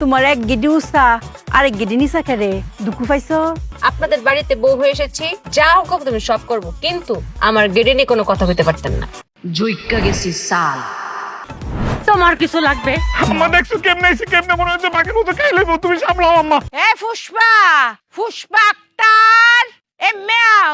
তোমার এক গিডি উষা আরেক গিডি নিশা খেরে দুঃখ পাইছো। আপনাদের বাড়িতে বউ হয়ে এসেছি, যা হুকুম তুমি সব করব, কিন্তু আমার গেড়ে নিয়ে কোনো কথা হইতে পারতেন না। জুইক্কা গেছি সাল। তোমার কিছু লাগবে? আম্মা দেখছো কেমনে আইছে, কেমনে মনে হচ্ছে বাকির মতো খাইলে তুমি সামলাও আম্মা। এ পুষ্পা, পুষ্পা আক্তার, এ মেয়াও।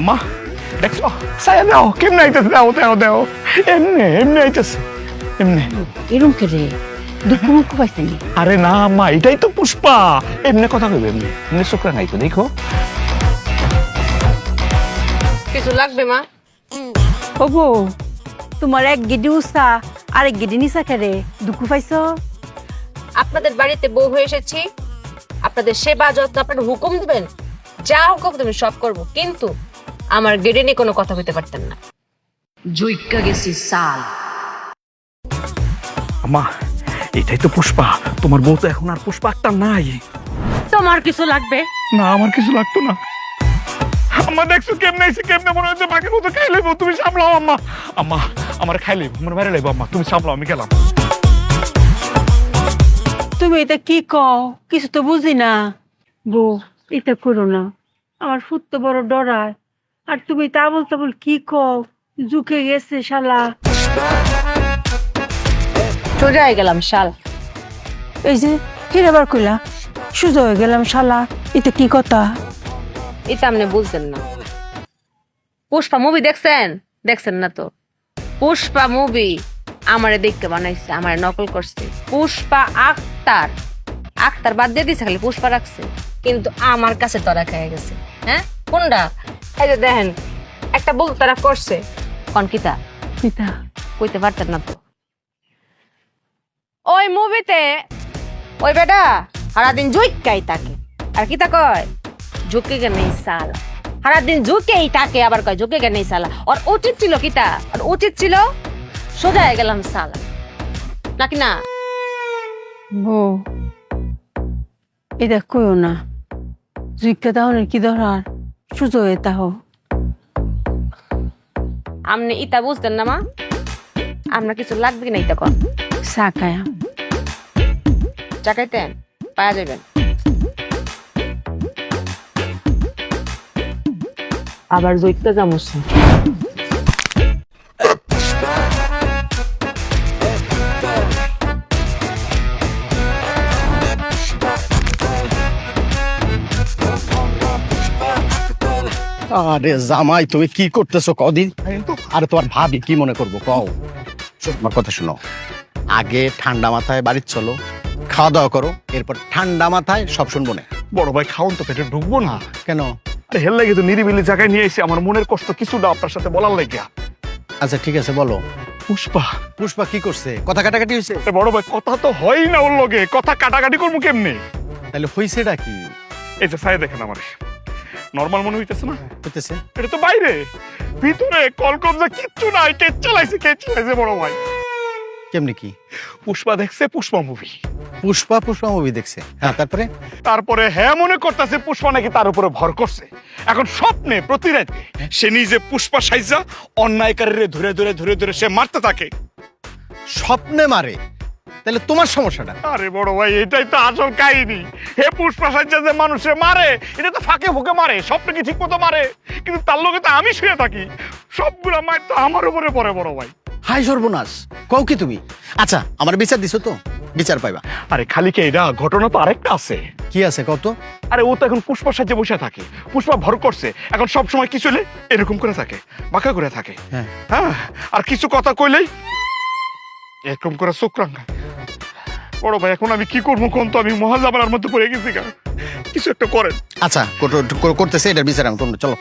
আম্মা দেখছো সায়া দাও কেমনে আইতেছে, দাও দাও দাও, এমনি এমনি আইতেছে এমনি। এরম খেরে দুঃখ মুখ পাইছেনি। আরে না আম্মা, এটাই তো পুষ্পা, এমনি কথা কইবে, এমনি এমনি চোখরা নাই তো, দেখো। কিছু লাগবে মা? ওগো, তোমার এক গিডি উষা আরেক গিডি নিশা খেরে দুঃখ পাইছো। আপনাদের বাড়িতে বউ হয়ে এসেছি, আপনাদের সেবা যত্ন, আপনারা হুকুম দিবেন, যা হুকুম তুমি সব করব, কিন্তু আমার গেড়ে নিয়ে কোনো কথা হইতে পারতেন না। জুইক্কা গেছি সাল। আম্মা এটাই তো পুষ্পা, তোমার বউ তো এখন আর পুষ্পা একটা নাই। তোমার কিছু লাগবে? না আমার কিছু লাগতো না। আম্মা দেখছো কেমনে আইছে, কেমনে মনে হচ্ছে বাকির মতো খাইলে তুমি সামলাও আম্মা। আম্মা আমার খাইলে আমার বাইরে লাগবো আম্মা, তুমি সামলাও, আমি গেলাম। তুমি এটা কি কও, কিছু তো বুঝি না। বউ এটা করো না, আমার ফুট তো বড় ডরায়। আর তুমি তা বলতে বল কি কও, ঝুঁকে গেছে শালা। সোজা হয়ে গেলাম শাল। এই যে ফিরেবার কইলা সুযোগ হয়ে গেলাম শালা, এটা কি কথা? এটা আপনি বুঝছেন না। পুষ্পা মুভি দেখছেন? দেখছেন না তো? পুষ্পা মুভি আমারে দেখতে বানাইছে, আমারে নকল করছে। পুষ্পা আক্তার, আক্তার বাদ দিয়ে দিছে, খালি পুষ্পা রাখছে, কিন্তু আমার কাছে তরা খেয়ে গেছে। হ্যাঁ কোনটা? এই যে দেখেন, একটা বল তারা করছে কনকিতা, পিতা কইতে পারতেন না তো। ওই মুভিতে ওই বেটা সারাদিন জুইকাই থাকে, আর কিতা কয় ঝুঁকে গে নেই সালা, সারাদিন ঝুঁকেই থাকে, আবার কয় ঝুঁকে গে নেই সালা। আর উচিত ছিল কিতা, আর উচিত ছিল সোজা হয়ে গেলাম সালা, নাকি না? বউ এটা কইও না, জুইকা তাহলে কি ধরার সুযোগ হয়ে তাহ। আপনি ইতা বুঝতেন না মা? আপনার কিছু লাগবে কিনা ইতা কন? চা খায়া চাকাইতেন পাওয়া যাবেন। আবার জৈত্যা জামুসা। আরে জামাই তুমি কি করতেছো কদিন? আরে তোমার ভাবি কি মনে করবো কও? আমার কথা শোনো, আগে ঠান্ডা মাথায় বাড়ির চলো, খাওয়া দাওয়া করো, এরপর ঠান্ডা মাথায় সব শুনবো না। বড় ভাই খাওন তো পেটে ঢুকবো না। কেন? আরে হেল লাগে তো নিরিবিলি জায়গায় নিয়ে এসে আমার মনের কষ্ট কিছুটা আপনার সাথে বলার লাগিয়া। আচ্ছা ঠিক আছে বলো। পুষ্পা পুষ্পা কি করছে? কথা কাটাকাটি হয়েছে? আরে বড় ভাই কথা তো হয় না ওর লগে, কথা কাটাকাটি করবো কেমনে? তাহলে হয়েছেটা কি? এই যে সাই দেখেন আমার নরমাল মনে হইতেছে না? হইতেছে এটা তো বাইরে, ভিতরে কলকবজা কিচ্ছু নাই, কে চালাইছে বড় ভাই। কেমনি কি? পুষ্পা দেখছে পুষ্পা মুভি, পুষ্পা পুষ্পা মুভি দেখছে, হ্যাঁ তারপরে? তারপরে হ্যাঁ মনে করতেছে পুষ্পা নাকি তার উপরে ভর করছে। এখন স্বপ্নে প্রতি রাতে সে নিজে পুষ্পা সাইজা অন্যায়কারীরে ধরে ধরে ধরে ধরে সে মারতে থাকে। স্বপ্নে মারে? তাহলে তোমার সমস্যাটা? আরে বড় ভাই এটাই তো আসল কাহিনী। হে পুষ্পা সাইজা যে মানুষে মারে, এটা তো ফাঁকে ফুঁকে মারে, স্বপ্নে কি ঠিক মতো মারে, কিন্তু তার লগে তো আমি শুয়ে থাকি, সবগুলা মার তো আমার উপরে পড়ে বড় ভাই। হাই সর্বনাশ, কও কি তুমি? আচ্ছা আমার বিচার দিছো তো, বিচার পাইবা। আরে খালি কে এটা, ঘটনা তো আরেকটা আছে। কি আছে কত? আরে ও তো এখন পুষ্পা সাজে বসে থাকে, পুষ্পা ভর করছে, এখন সব সময় কি চলে এরকম করে থাকে, বাঁকা করে থাকে। হ্যাঁ হ্যাঁ, আর কিছু কথা কইলেই এরকম করে চোখ রাঙায়। বড় ভাই এখন আমি কি করবো কোন তো, আমি মহাজামানার মধ্যে পড়ে গেছি, কিছু একটা করেন। আচ্ছা করতেছে, এটার বিচার আমি, তোমরা চলো।